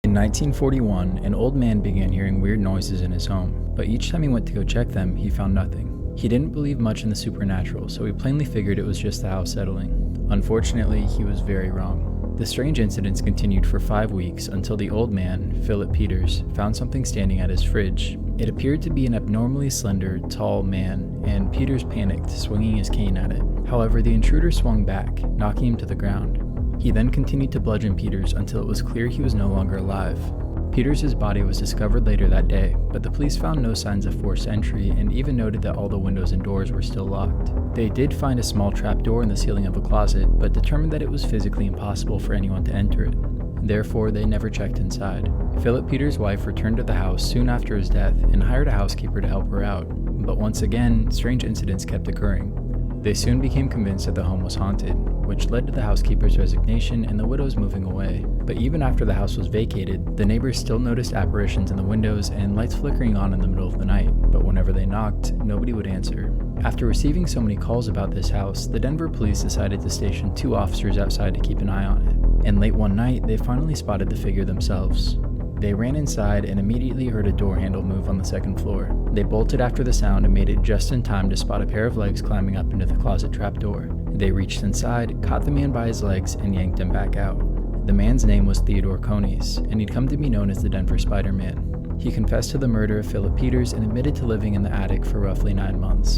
In 1941, an old man began hearing weird noises in his home, but each time he went to go check them, he found nothing. He didn't believe much in the supernatural, so he plainly figured it was just the house settling. Unfortunately, he was very wrong. The strange incidents continued for 5 weeks until the old man, Philip Peters, found something standing at his fridge. It appeared to be an abnormally slender, tall man, and Peters panicked, swinging his cane at it. However, the intruder swung back, knocking him to the ground. He then continued to bludgeon Peters until it was clear he was no longer alive. Peters' body was discovered later that day, but the police found no signs of forced entry and even noted that all the windows and doors were still locked. They did find a small trapdoor in the ceiling of a closet, but determined that it was physically impossible for anyone to enter it. Therefore, they never checked inside. Philip Peters' wife returned to the house soon after his death and hired a housekeeper to help her out, but once again, strange incidents kept occurring. They soon became convinced that the home was haunted, which led to the housekeeper's resignation and the widow's moving away. But even after the house was vacated, the neighbors still noticed apparitions in the windows and lights flickering on in the middle of the night, but whenever they knocked, nobody would answer. After receiving so many calls about this house, the Denver police decided to station 2 officers outside to keep an eye on it. And late one night, they finally spotted the figure themselves. They ran inside and immediately heard a door handle move on the 2nd floor. They bolted after the sound and made it just in time to spot a pair of legs climbing up into the closet trapdoor. They reached inside, caught the man by his legs, and yanked him back out. The man's name was Theodore Coneys, and he'd come to be known as the Denver Spider-Man. He confessed to the murder of Philip Peters and admitted to living in the attic for roughly 9 months.